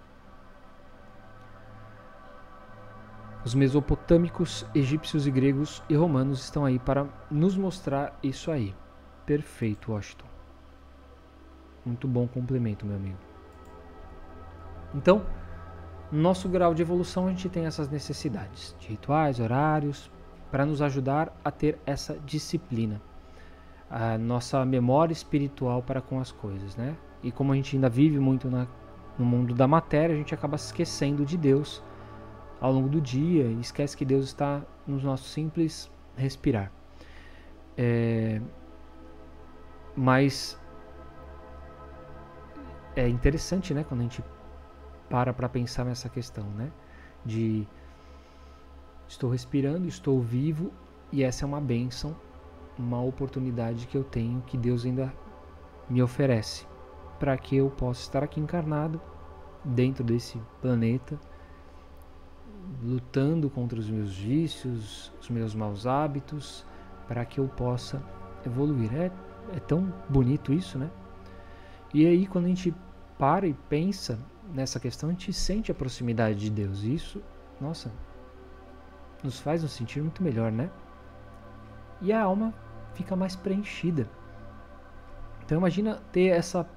Os mesopotâmicos, egípcios e gregos e romanos estão aí para nos mostrar isso aí. Perfeito, Washington. Muito bom complemento, meu amigo. Então, no nosso grau de evolução, a gente tem essas necessidades de rituais, horários, para nos ajudar a ter essa disciplina. A nossa memória espiritual para com as coisas, né? E como a gente ainda vive muito no mundo da matéria, a gente acaba se esquecendo de Deus ao longo do dia e esquece que Deus está no nosso simples respirar. Mas é interessante, né, quando a gente para pensar nessa questão, né, de estou respirando, estou vivo e essa é uma bênção, uma oportunidade que eu tenho, que Deus ainda me oferece para que eu possa estar aqui encarnado dentro desse planeta, lutando contra os meus vícios, os meus maus hábitos, para que eu possa evoluir. É tão bonito isso, né? E aí quando a gente para e pensa nessa questão, a gente sente a proximidade de Deus. E isso, nossa, nos faz nos sentir muito melhor, né? E a alma fica mais preenchida. Então imagina ter essa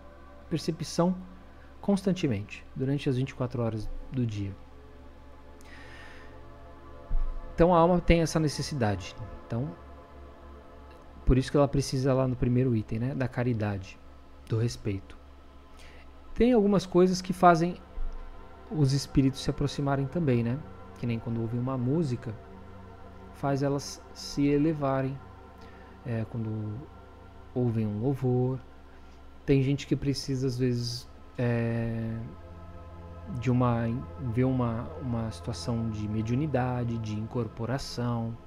percepção constantemente, durante as 24 horas do dia. Então a alma tem essa necessidade. Então, por isso que ela precisa lá no primeiro item, né, da caridade, do respeito. Tem algumas coisas que fazem os espíritos se aproximarem também, né? Que nem quando ouvem uma música, faz elas se elevarem. Quando ouvem um louvor. Tem gente que precisa, às vezes, de ver uma situação de mediunidade, de incorporação,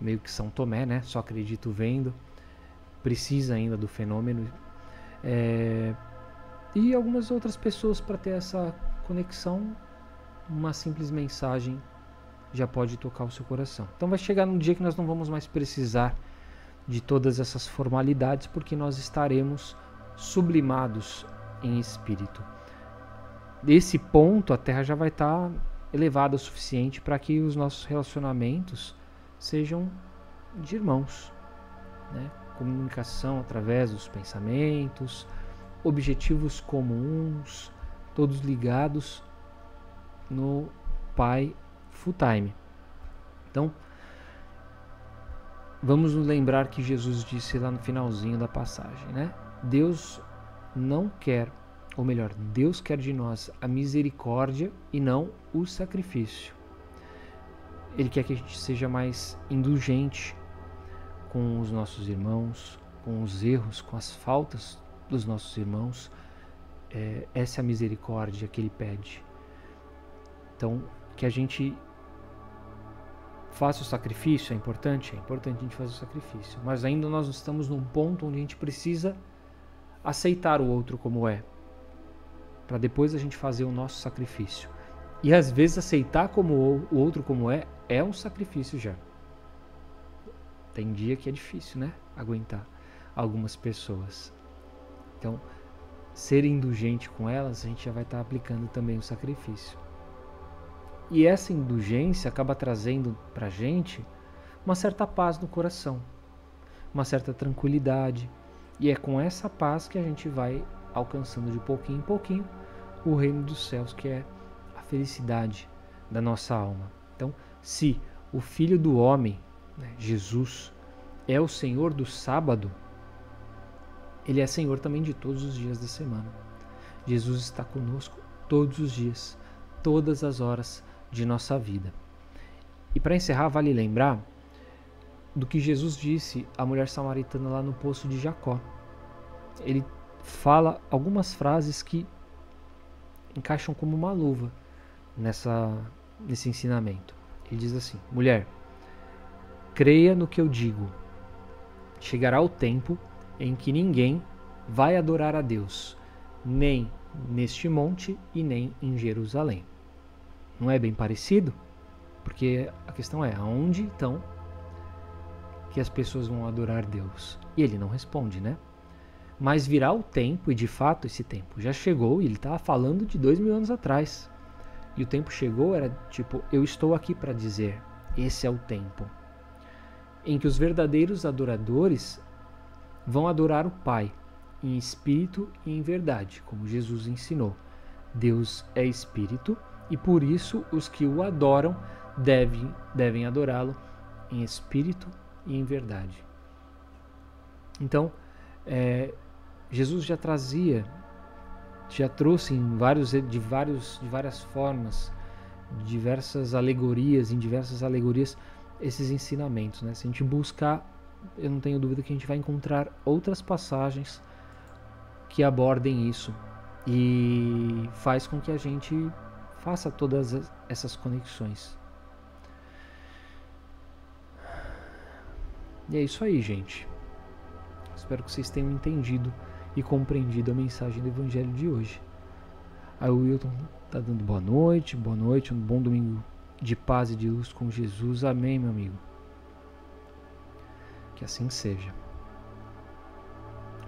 meio que São Tomé, né? Só acredito vendo, precisa ainda do fenômeno, e algumas outras pessoas, para ter essa conexão, uma simples mensagem já pode tocar o seu coração. Então vai chegar um dia que nós não vamos mais precisar de todas essas formalidades, porque nós estaremos sublimados em espírito. desse ponto a Terra já vai estar elevada o suficiente para que os nossos relacionamentos sejam de irmãos, né? Comunicação através dos pensamentos, objetivos comuns, todos ligados no Pai full time. Então, vamos nos lembrar que Jesus disse lá no finalzinho da passagem, né? Deus não quer, ou melhor, Deus quer de nós a misericórdia e não o sacrifício. Ele quer que a gente seja mais indulgente com os nossos irmãos, com os erros, com as faltas dos nossos irmãos. Essa é a misericórdia que Ele pede. Então, que a gente faça o sacrifício é importante a gente fazer o sacrifício, mas ainda nós estamos num ponto onde a gente precisa aceitar o outro como é, para depois a gente fazer o nosso sacrifício. E às vezes aceitar como o outro como é um sacrifício já. Tem dia que é difícil, né? Aguentar algumas pessoas. Então, ser indulgente com elas, a gente já vai estar aplicando também o sacrifício. E essa indulgência acaba trazendo pra gente uma certa paz no coração, uma certa tranquilidade. E é com essa paz que a gente vai alcançando de pouquinho em pouquinho o reino dos céus, que é a felicidade da nossa alma. Então, se o Filho do Homem, Jesus, é o Senhor do sábado, Ele é Senhor também de todos os dias da semana. Jesus está conosco todos os dias, todas as horas de nossa vida. E para encerrar, vale lembrar do que Jesus disse à mulher samaritana lá no poço de Jacó. Ele fala algumas frases que encaixam como uma luva nesse ensinamento. Ele diz assim: mulher, creia no que eu digo. Chegará o tempo em que ninguém vai adorar a Deus, nem neste monte e nem em Jerusalém. Não é bem parecido? Porque a questão é, aonde então que as pessoas vão adorar Deus? E ele não responde, né? Mas virá o tempo, e de fato esse tempo já chegou, e ele estava falando de 2000 anos atrás. E o tempo chegou, era tipo, eu estou aqui para dizer, esse é o tempo em que os verdadeiros adoradores vão adorar o Pai, em espírito e em verdade, como Jesus ensinou. Deus é espírito, e por isso os que o adoram devem adorá-lo em espírito e em verdade. Então, Jesus já trouxe de várias formas, em diversas alegorias, esses ensinamentos, né? Se a gente buscar, eu não tenho dúvida que a gente vai encontrar outras passagens que abordem isso, e faz com que a gente faça todas essas conexões. E é isso aí, gente. Espero que vocês tenham entendido e compreendido a mensagem do Evangelho de hoje. Aí o Wilton está dando boa noite, um bom domingo de paz e de luz com Jesus. Amém, meu amigo. Que assim seja.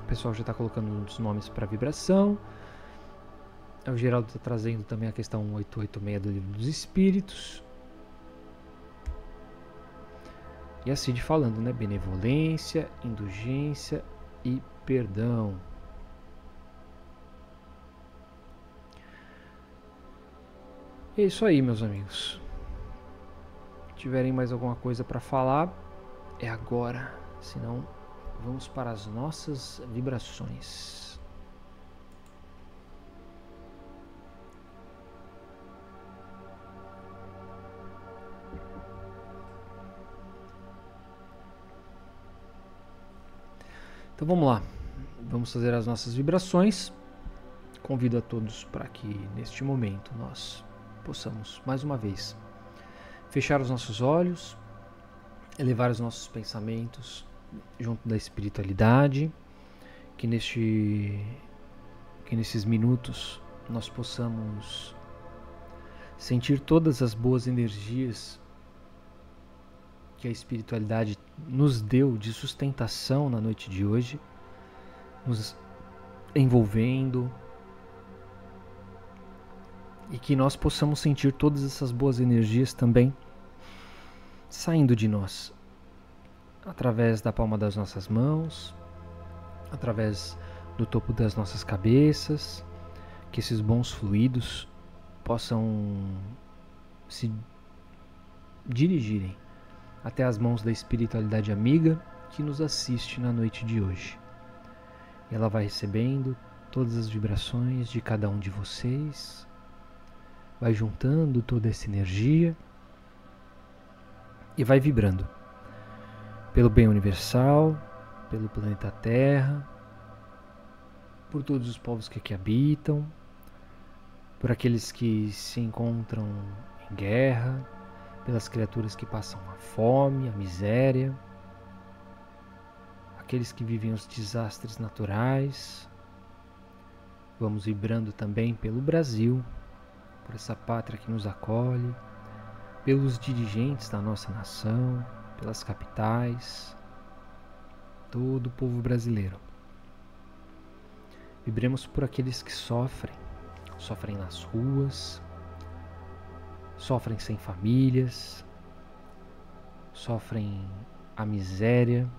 O pessoal já está colocando os nomes para vibração. O Geraldo está trazendo também a questão 886 do Livro dos Espíritos. E a Cid falando, né? Benevolência, indulgência e perdão. É isso aí, meus amigos. Se tiverem mais alguma coisa para falar, é agora. Senão, vamos para as nossas vibrações. Então vamos lá, vamos fazer as nossas vibrações. Convido a todos para que neste momento nós possamos mais uma vez fechar os nossos olhos, elevar os nossos pensamentos junto da espiritualidade, que nesses minutos nós possamos sentir todas as boas energias que a espiritualidade nos deu de sustentação na noite de hoje, nos envolvendo, e que nós possamos sentir todas essas boas energias também saindo de nós, através da palma das nossas mãos, através do topo das nossas cabeças, que esses bons fluidos possam se dirigirem até as mãos da espiritualidade amiga que nos assiste na noite de hoje. E ela vai recebendo todas as vibrações de cada um de vocês, vai juntando toda essa energia e vai vibrando pelo bem universal, pelo planeta Terra, por todos os povos que aqui habitam, por aqueles que se encontram em guerra, pelas criaturas que passam a fome, a miséria, aqueles que vivem os desastres naturais. Vamos vibrando também pelo Brasil, por essa pátria que nos acolhe, pelos dirigentes da nossa nação, pelas capitais, todo o povo brasileiro. Vibremos por aqueles que sofrem nas ruas, sofrem sem famílias, sofrem a miséria,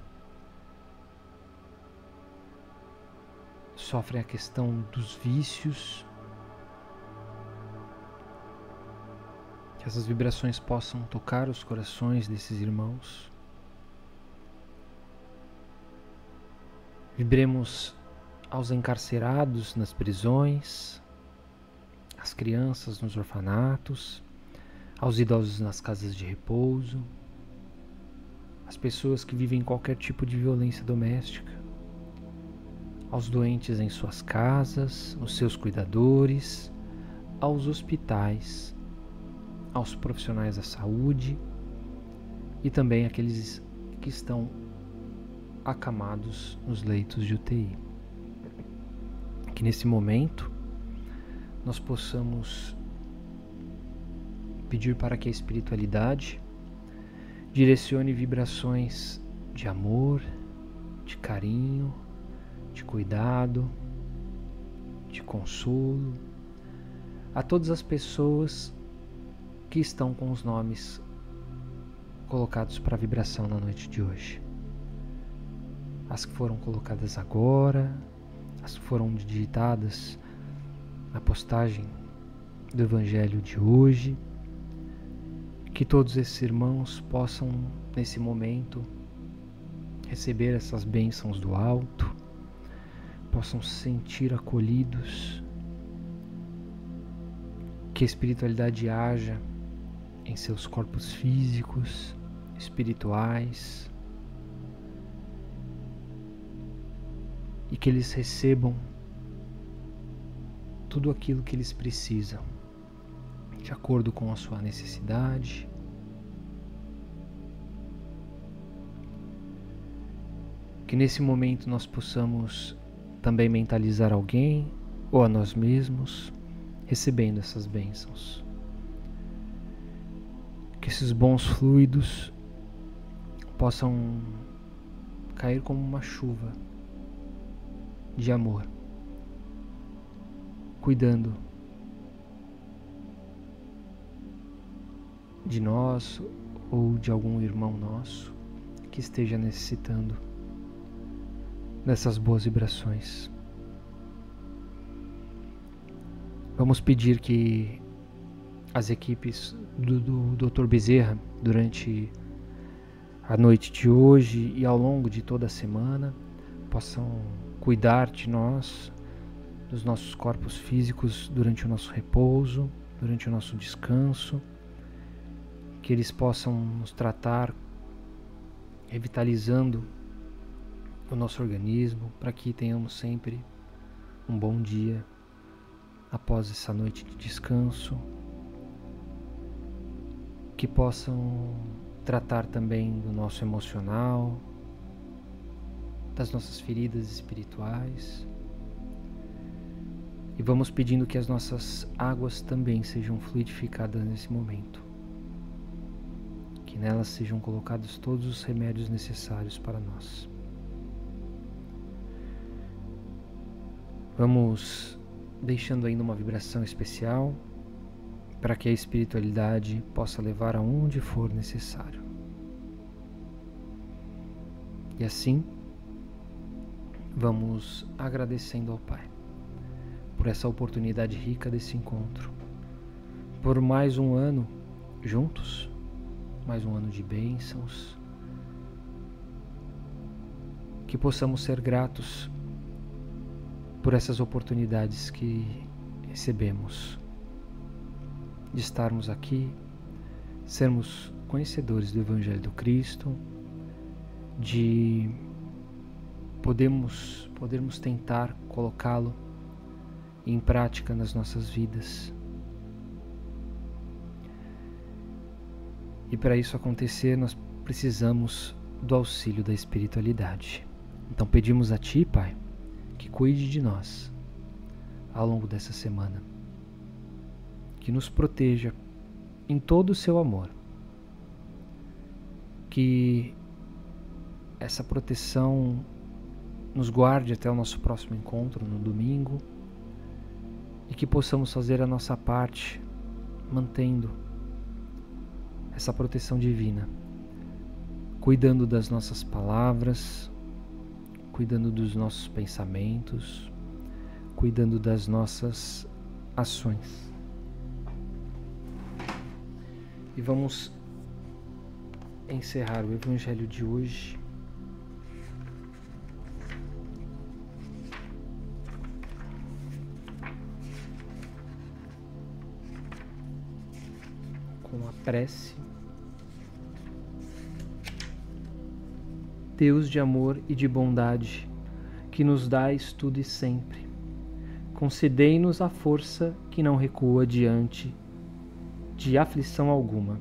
sofrem a questão dos vícios. Que essas vibrações possam tocar os corações desses irmãos. Vibremos aos encarcerados nas prisões, às crianças nos orfanatos, aos idosos nas casas de repouso, às pessoas que vivem qualquer tipo de violência doméstica, aos doentes em suas casas, os seus cuidadores, aos hospitais, aos profissionais da saúde e também aqueles que estão acamados nos leitos de UTI. Que nesse momento nós possamos pedir para que a espiritualidade direcione vibrações de amor, de carinho, de cuidado, de consolo a todas as pessoas que estão com os nomes colocados para vibração na noite de hoje. As que foram colocadas agora, as que foram digitadas na postagem do Evangelho de hoje. Que todos esses irmãos possam, nesse momento, receber essas bênçãos do alto, possam se sentir acolhidos, que a espiritualidade haja em seus corpos físicos, espirituais, e que eles recebam tudo aquilo que eles precisam, de acordo com a sua necessidade. Que nesse momento nós possamos também mentalizar alguém ou a nós mesmos, recebendo essas bênçãos. Que esses bons fluidos possam cair como uma chuva de amor, cuidando de nós ou de algum irmão nosso que esteja necessitando dessas boas vibrações. Vamos pedir que as equipes do Dr. Bezerra, durante a noite de hoje e ao longo de toda a semana, possam cuidar de nós, dos nossos corpos físicos durante o nosso repouso, durante o nosso descanso, que eles possam nos tratar, revitalizando o nosso organismo, para que tenhamos sempre um bom dia após essa noite de descanso, que possam tratar também do nosso emocional, das nossas feridas espirituais. E vamos pedindo que as nossas águas também sejam fluidificadas nesse momento, que nelas sejam colocados todos os remédios necessários para nós. Vamos deixando ainda uma vibração especial para que a espiritualidade possa levar aonde for necessário. E assim, vamos agradecendo ao Pai por essa oportunidade rica desse encontro, por mais um ano juntos, mais um ano de bênçãos, que possamos ser gratos por essas oportunidades que recebemos de estarmos aqui, sermos conhecedores do Evangelho do Cristo, de podermos tentar colocá-lo em prática nas nossas vidas. E para isso acontecer, nós precisamos do auxílio da espiritualidade. Então pedimos a Ti, Pai, que cuide de nós ao longo dessa semana, que nos proteja em todo o Seu amor, que essa proteção nos guarde até o nosso próximo encontro no domingo e que possamos fazer a nossa parte mantendo essa proteção divina, cuidando das nossas palavras, cuidando dos nossos pensamentos, cuidando das nossas ações. E vamos encerrar o Evangelho de hoje com a prece. Deus de amor e de bondade, que nos dais tudo e sempre, concedei-nos a força que não recua diante de aflição alguma.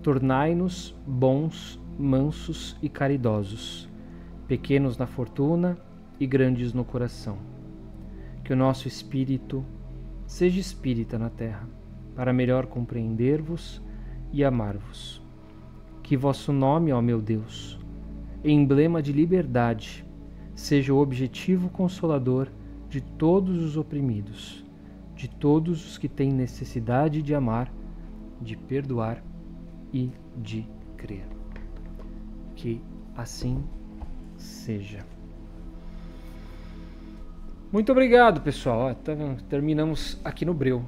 Tornai-nos bons, mansos e caridosos, pequenos na fortuna e grandes no coração. Que o nosso espírito seja espírita na terra, para melhor compreender-vos e amar-vos. Que vosso nome, ó meu Deus, emblema de liberdade, seja o objetivo consolador de todos os oprimidos, de todos os que têm necessidade de amar, de perdoar e de crer. Que assim seja. Muito obrigado, pessoal. Terminamos aqui no breu.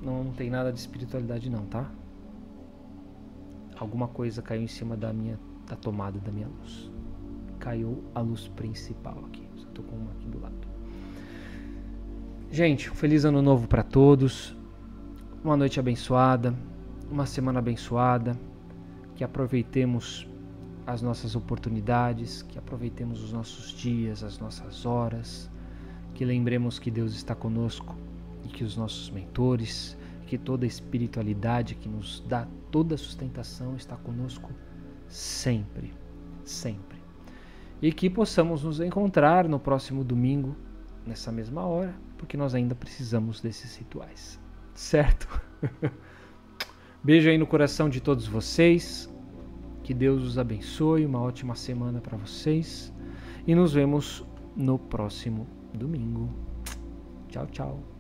Não tem nada de espiritualidade não, tá? Alguma coisa caiu em cima da tomada da minha luz. Caiu a luz principal aqui. Só tô com uma aqui do lado. Gente, um feliz ano novo para todos. Uma noite abençoada, uma semana abençoada, que aproveitemos as nossas oportunidades, que aproveitemos os nossos dias, as nossas horas, que lembremos que Deus está conosco e que os nossos mentores, que toda a espiritualidade que nos dá toda a sustentação está conosco sempre, sempre. E que possamos nos encontrar no próximo domingo, nessa mesma hora, porque nós ainda precisamos desses rituais. Certo? Beijo aí no coração de todos vocês. Que Deus os abençoe. Uma ótima semana para vocês. E nos vemos no próximo domingo. Tchau, tchau.